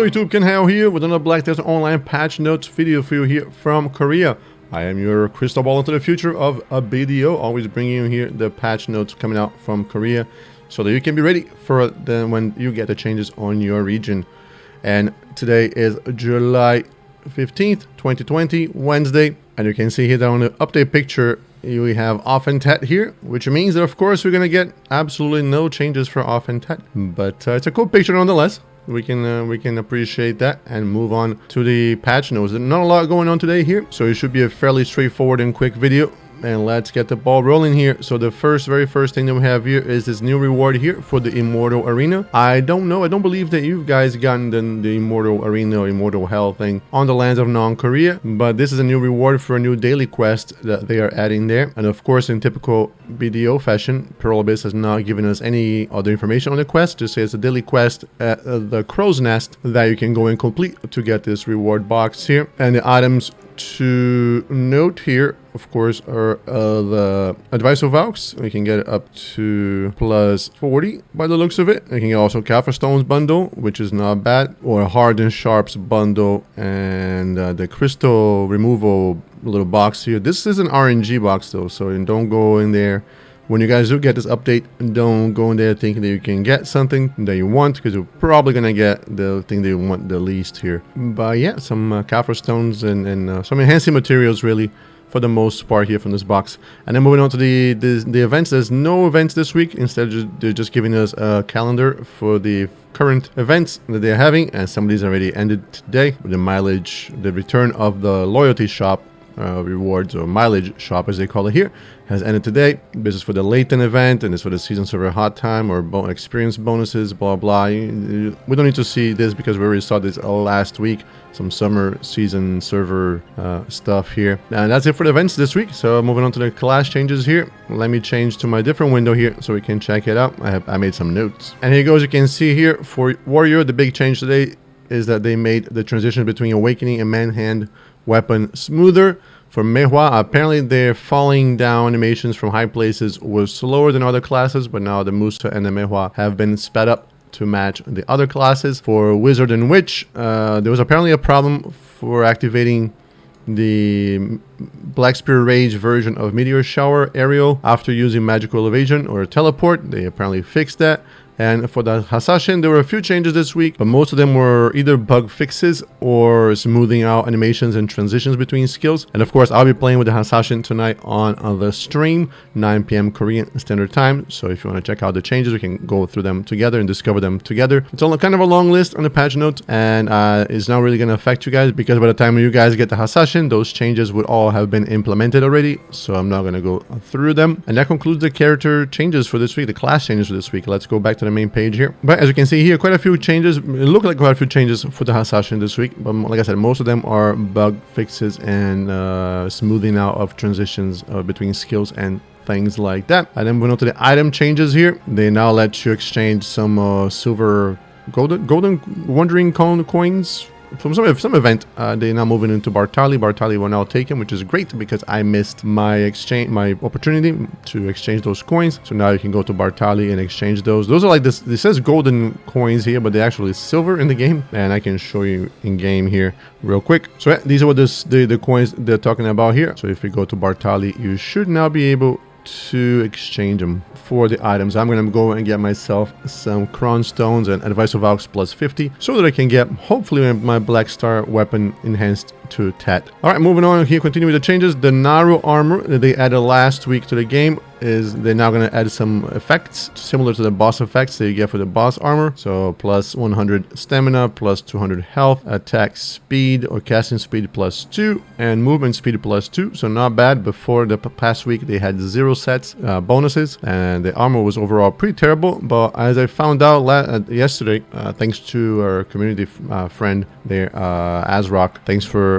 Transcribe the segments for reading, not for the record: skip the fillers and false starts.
YouTube, Ken Hao here with another Black Desert Online patch notes video for you here from Korea. I am your crystal ball into the future of a BDO, always bringing you here the patch notes coming out from Korea so that you can be ready for when you get the changes on your region. And today is July 15th, 2020, Wednesday, and you can see here that on the update picture we have off and tet here, which means that of course we're gonna get absolutely no changes for off and tet, but it's a cool picture nonetheless. We can appreciate that and move on to the patch notes. There's not a lot going on today here, so it should be a fairly straightforward and quick video. And let's get the ball rolling here. So the very first thing that we have here is this new reward here for the Immortal Arena. I don't believe that you guys gotten the Immortal Arena or Immortal Hell thing on the lands of non-Korea, but this is a new reward for a new daily quest that they are adding there. And of course, in typical BDO fashion, Pearl Abyss has not given us any other information on the quest. Just says a daily quest at the Crow's Nest that you can go and complete to get this reward box here. And the items to note here, of course, are the Advice of Valks. We can get it up to plus 40 by the looks of it. We can get also Kaffir Stones bundle, which is not bad, or a Hardened Sharps bundle, and the Crystal Removal little box here. This is an RNG box though, so don't go in there. When you guys do get this update, don't go in there thinking that you can get something that you want, because you're probably going to get the thing that you want the least here. But yeah, some Kaffir Stones and some enhancing materials really for the most part here from this box. And then moving on to the events, there's no events this week. Instead, they're just giving us a calendar for the current events that they're having, and some of these already ended today. The mileage, the return of the loyalty shop rewards, or mileage shop as they call it here, has ended today. This is for the Layton event, and it's for the season server hot time or experience bonuses, blah blah. We don't need to see this because we already saw this last week, some summer season server stuff here. And that's it for the events this week. So moving on to the class changes here, let me change to my different window here so we can check it out. I made some notes, and here goes. You can see here for Warrior, the big change today is that they made the transition between Awakening and Manhand weapon smoother. For Mehua, apparently their falling down animations from high places was slower than other classes, but now the Musa and the Mehua have been sped up to match the other classes. For Wizard and Witch, there was apparently a problem for activating the Black Spear Rage version of Meteor Shower Aerial after using Magical Evasion or Teleport. They apparently fixed that. And for the Hasashin, there were a few changes this week, but most of them were either bug fixes or smoothing out animations and transitions between skills. And of course, I'll be playing with the Hasashin tonight on the stream, 9 p.m. Korean Standard Time. So if you want to check out the changes, we can go through them together and discover them together. It's all kind of a long list on the patch notes, and it's not really going to affect you guys because by the time you guys get the Hasashin, those changes would all have been implemented already. So I'm not going to go through them. And that concludes the character changes for this week, the class changes for this week. Let's go back to the main page here. But as you can see here, quite a few changes. It looked like quite a few changes for the Hasashin this week, but like I said, most of them are bug fixes and smoothing out of transitions between skills and things like that. And then moving on to the item changes here, they now let you exchange some silver golden wandering cone coins from some event. They're now moving into Bartali. Bartali will now take him, which is great because I missed my opportunity to exchange those coins. So now you can go to Bartali and exchange those. Those are like this. This says golden coins here, but they're actually silver in the game, and I can show you in game here real quick. So yeah, these are what the coins they're talking about here. So if you go to Bartali, you should now be able to exchange them for the items. I'm going to go and get myself some Crown Stones and Advice of Valks plus 50 so that I can get hopefully my Black Star weapon enhanced to Tet. Alright, moving on here, continue with the changes. The Naru armor that they added last week to the game is they're now going to add some effects similar to the boss effects that you get for the boss armor. So plus 100 stamina, plus 200 health, attack speed or casting speed plus 2, and movement speed plus 2. So not bad. Before the past week they had 0 sets bonuses, and the armor was overall pretty terrible. But as I found out yesterday, thanks to our community friend there, Azrock, thanks for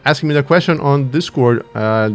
asking me that question on Discord.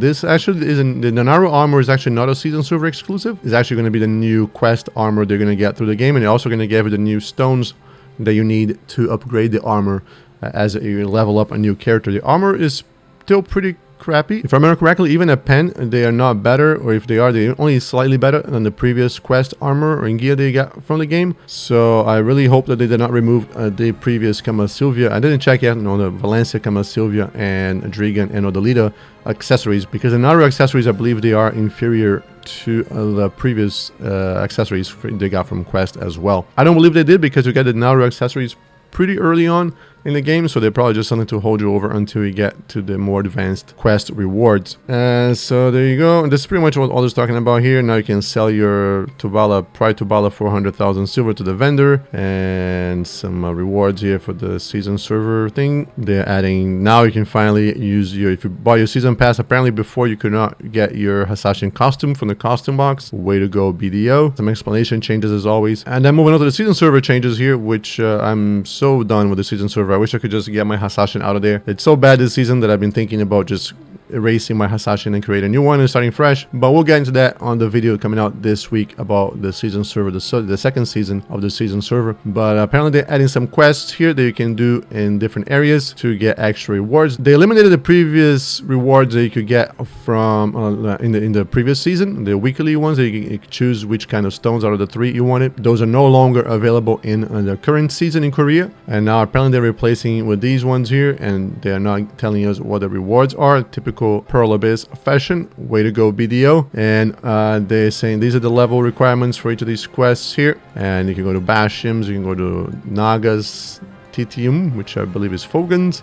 This actually isn't, the Naru armor is actually not a season server exclusive. It's actually going to be the new quest armor they're going to get through the game, and they're also going to give you the new stones that you need to upgrade the armor as you level up a new character. The armor is still pretty crappy. If I remember correctly, even a pen, they are not better, or if they are, they're only slightly better than the previous quest armor or gear they got from the game. So I really hope that they did not remove the previous Kama Sylvia. I didn't check yet, the Valencia Kama Sylvia and Drigan and Odalita accessories, because in other accessories I believe they are inferior to the previous accessories they got from quest as well. I don't believe they did, because you get the Naru accessories pretty early on in the game, so they're probably just something to hold you over until you get to the more advanced quest rewards. So there you go. And this is pretty much what all this talking about here. Now you can sell your Tubala, Pride Tubala 400,000 silver to the vendor, and some rewards here for the season server thing. They're adding, now you can finally use your, if you buy your season pass, apparently before you could not get your Hasashin costume from the costume box. Way to go, BDO. Some explanation changes as always. And then moving on to the season server changes here, which I'm so done with the season server. I wish I could just get my Hasashin out of there. It's so bad this season that I've been thinking about just erasing my Hasashin and create a new one and starting fresh, but we'll get into that on the video coming out this week about the season server, the second season of the season server. But apparently they're adding some quests here that you can do in different areas to get extra rewards. They eliminated the previous rewards that you could get from in the previous season, the weekly ones that you can choose which kind of stones out of the 3 you wanted. Those are no longer available in the current season in Korea, and now apparently they're replacing it with these ones here, and they're not telling us what the rewards are. Typical Pearl Abyss fashion. Way to go, BDO. And they're saying these are the level requirements for each of these quests here, and you can go to Bashims, you can go to Nagas Titium, which I believe is Fogans,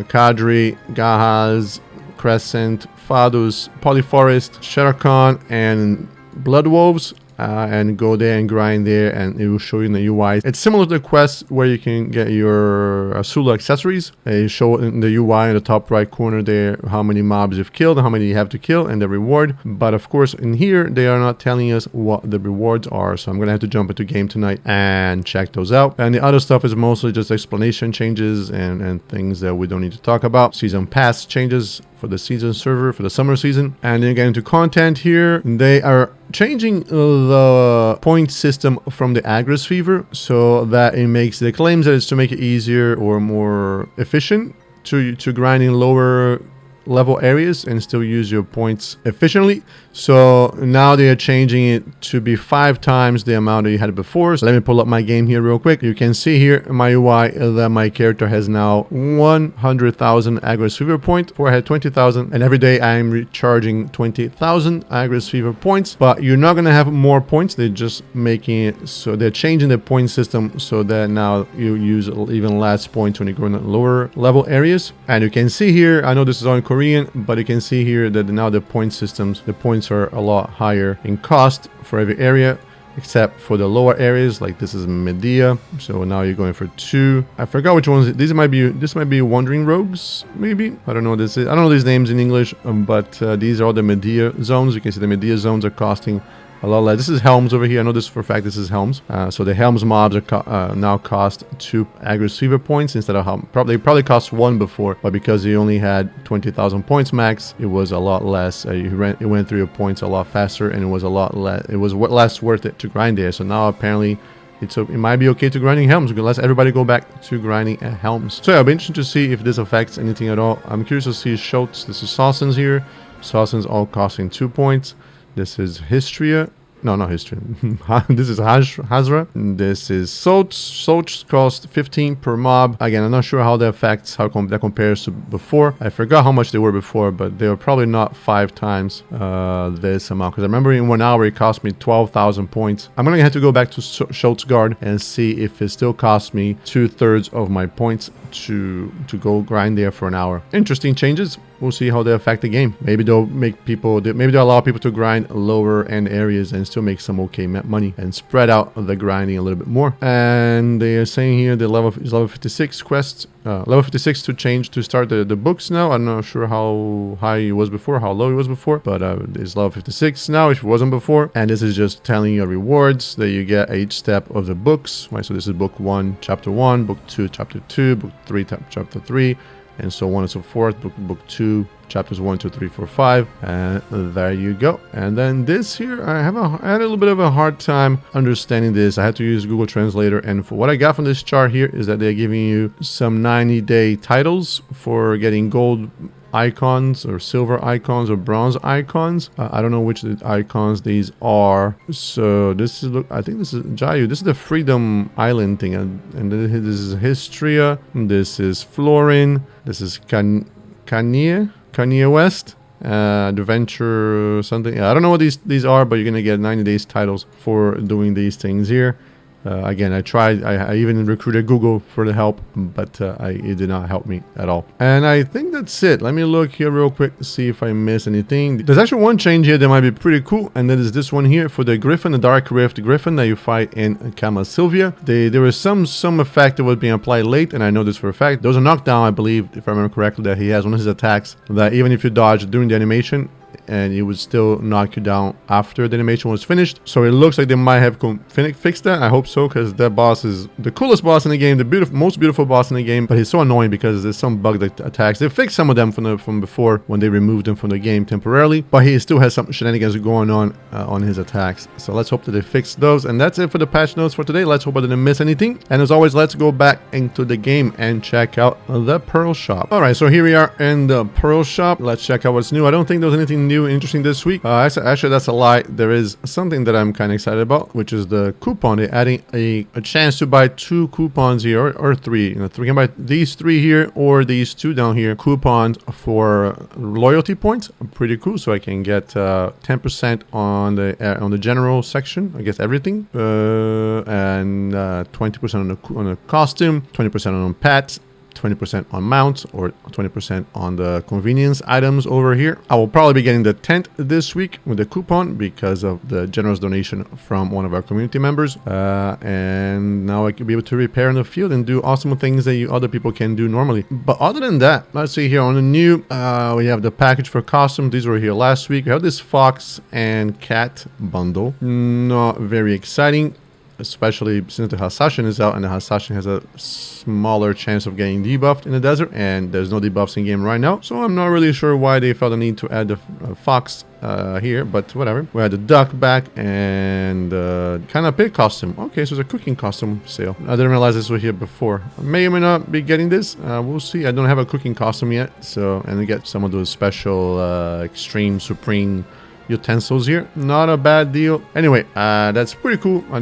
Kadri, Gahaz, Crescent, Fadus, Polyforest, Sherakan, and Blood Wolves. And go there and grind there, and it will show you in the UI. It's similar to the quest where you can get your Sula accessories. They show in the UI in the top right corner there how many mobs you've killed, how many you have to kill, and the reward. But of course in here they are not telling us what the rewards are, so I'm gonna have to jump into game tonight and check those out. And the other stuff is mostly just explanation changes and things that we don't need to talk about. Season pass changes for the season server for the summer season. And then get into content here. They are changing the point system from the Agris Fever, so that it makes the claims that it's to make it easier or more efficient to grind in lower level areas and still use your points efficiently. So now they are changing it to be 5 times the amount that you had before. So let me pull up my game here real quick. You can see here in my UI that my character has now 100,000 Agris Fever points. Before I had 20,000, and every day I'm recharging 20,000 Agris Fever points. But you're not gonna have more points. They're just making it so they're changing the point system so that now you use even less points when you go in the lower level areas. And you can see here, I know this is on Korean, but you can see here that now the point systems, the points are a lot higher in cost for every area, except for the lower areas. Like this is Medea, so now you're going for 2. I forgot which ones. This might be Wandering Rogues, maybe. I don't know what this is. I don't know these names in English, but these are all the Medea zones. You can see the Medea zones are costing a lot less. This is Helms over here. I know this for a fact. This is Helms. So the Helms mobs are now cost 2 Agris Fever points instead of probably cost 1 before, but because you only had 20,000 points max, it was a lot less. It went through your points a lot faster, and it was a lot less. It was less worth it to grind there. So now apparently it might be okay to grinding Helms. Let's everybody go back to grinding at Helms. So yeah, it'll be interesting to see if this affects anything at all. I'm curious to see Schultz. This is Sawsons here. Sawsons all costing 2 points. This is Histria. No, not Histria. This is Hazra. This is Soch. Soch cost 15 per mob. Again, I'm not sure how that affects, that compares to before. I forgot how much they were before, but they were probably not 5 times this amount. Because I remember in 1 hour it cost me 12,000 points. I'm going to have to go back to Schultz Guard and see if it still costs me 2/3 of my points to go grind there for an hour. Interesting changes. We'll see how they affect the game. Maybe they'll allow people to grind lower end areas and still make some okay money and spread out the grinding a little bit more. And they are saying here the level is level 56 quest. Level 56 to change to start the books now. I'm not sure how high it was before, how low it was before, but it's level 56 now if it wasn't before. And this is just telling you rewards that you get each step of the books. Right, so this is book 1, chapter 1, book 2, chapter 2, book 3, chapter 3, and so on and so forth. Book 2, chapters 1, 2, 3, 4, 5, and there you go. And then this here, I had a little bit of a hard time understanding this. I had to use Google Translator, and for what I got from this chart here is that they're giving you some 90-day titles for getting gold icons or silver icons or bronze icons. I don't know which icons these are. So this is, look, I think this is Jayu. This is the Freedom Island thing, and then this is Histria. This is Florin. This is Kanye West. Adventure something. I don't know what these are, but you're gonna get 90 days titles for doing these things here. Again, I tried. I even recruited Google for the help, but it did not help me at all. And I think that's it. Let me look here real quick to see if I miss anything. There's actually one change here that might be pretty cool, and that is this one here for the Griffin, the Dark Rift Griffin that you fight in Kama Sylvia. There was some effect that was being applied late, and I know this for a fact. There was a knockdown, I believe, if I remember correctly, that he has one of his attacks that even if you dodge during the animation, and it would still knock you down after the animation was finished. So it looks like they might have fixed that. I hope so, because that boss is the coolest boss in the game, the most beautiful boss in the game, but he's so annoying because there's some bug that attacks. They fixed some of them from before when they removed him from the game temporarily, but he still has some shenanigans going on his attacks. So let's hope that they fix those. And that's it for the patch notes for today. Let's hope I didn't miss anything. And as always, let's go back into the game and check out the Pearl Shop. All right, so here we are in the Pearl Shop. Let's check out what's new. I don't think there's anything new interesting this week. Actually, that's a lie. There is something that I'm kind of excited about, which is the coupon. They're adding a chance to buy 2 coupons here, or 3. You can buy these 3 here or these 2 down here. Coupons for loyalty points. Pretty cool. So I can get 10% on the general section. I guess everything, and 20% on the costume, 20% on pets, 20% on mounts, or 20% on the convenience items over here. I will probably be getting the tent this week with the coupon because of the generous donation from one of our community members. And now I can be able to repair in the field and do awesome things that other people can do normally. But other than that, let's see here on the new, we have the package for costume. These were here last week. We have this fox and cat bundle. Not very exciting, especially since the Hasashin is out, and the Hasashin has a smaller chance of getting debuffed in the desert, and there's no debuffs in game right now. So I'm not really sure why they felt the need to add the fox here, but whatever. We had the duck back and kind of pig costume. Okay, so it's a cooking costume sale. I didn't realize this was here before. I may or may not be getting this. We'll see. I don't have a cooking costume yet, so, and I get some of those special extreme supreme utensils here. Not a bad deal. Anyway, that's pretty cool. I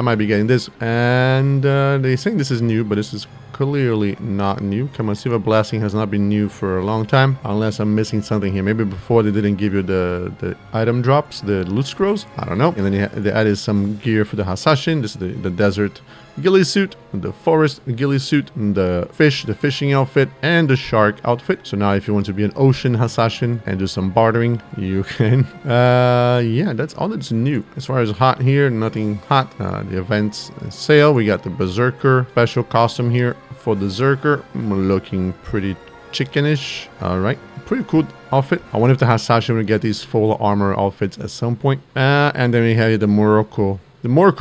might be getting this. And they think this is new, but this is clearly not new. Silver Blasting has not been new for a long time, unless I'm missing something here. Maybe before they didn't give you the item drops, the loot scrolls. I don't know. And then they added some gear for the Hasashin. This is the desert ghillie suit, the forest ghillie suit, the fishing outfit, and the shark outfit. So now if you want to be an ocean Hasashin and do some bartering, you can. Yeah, that's all that's new. As far as hot here, nothing hot. The events sale, we got the Berserker special costume here for the Zerker, looking pretty chickenish. All right, pretty cool outfit. I wonder if the Hasashin will get these full armor outfits at some point. And then we have the Morocco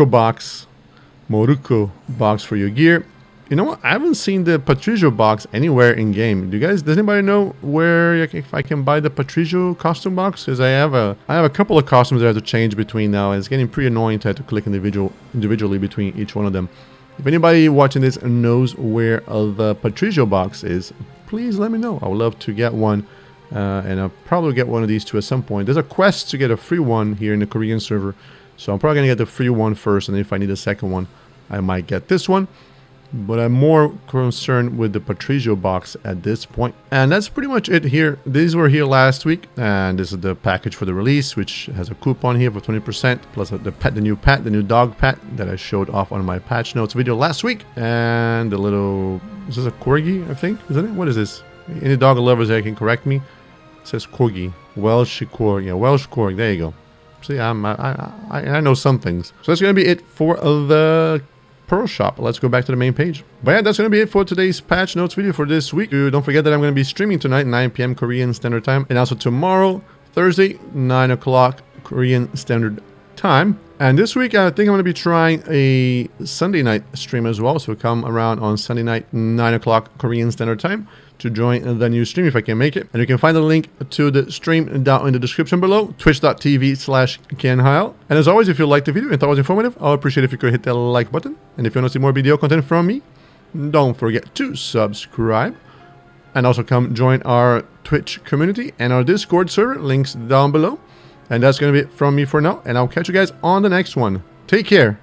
box for your gear. You know what? I haven't seen the Patricio box anywhere in game. Does anybody know where if I can buy the Patricio costume box? Because I have a couple of costumes that I have to change between now, and it's getting pretty annoying to have to click individually between each one of them. If anybody watching this knows where the Patricio box is, please let me know. I would love to get one. And I'll probably get one of these two at some point. There's a quest to get a free one here in the Korean server. So I'm probably going to get the free one first, and if I need a second one, I might get this one. But I'm more concerned with the Patricio box at this point. And that's pretty much it here. These were here last week, and this is the package for the release, which has a coupon here for 20%, plus the new dog pet that I showed off on my patch notes video last week. And the little, is this a corgi, I think? Isn't it? What is this? Any dog lovers there can correct me. It says corgi. Welsh corgi. Yeah, Welsh corgi. There you go. See, I know some things. So that's going to be it for the Pearl Shop. Let's go back to the main page. But yeah, that's going to be it for today's patch notes video for this week. Don't forget that I'm going to be streaming tonight, 9 p.m. Korean Standard Time. And also tomorrow, Thursday, 9 o'clock Korean Standard Time. And this week, I think I'm going to be trying a Sunday night stream as well. So come around on Sunday night, 9 o'clock Korean Standard Time to join the new stream if I can make it. And you can find the link to the stream down in the description below, twitch.tv/KenHyle. And as always, if you liked the video and thought it was informative, I would appreciate if you could hit that like button. And if you want to see more video content from me, don't forget to subscribe. And also come join our Twitch community and our Discord server. Links down below. And that's going to be it from me for now. And I'll catch you guys on the next one. Take care.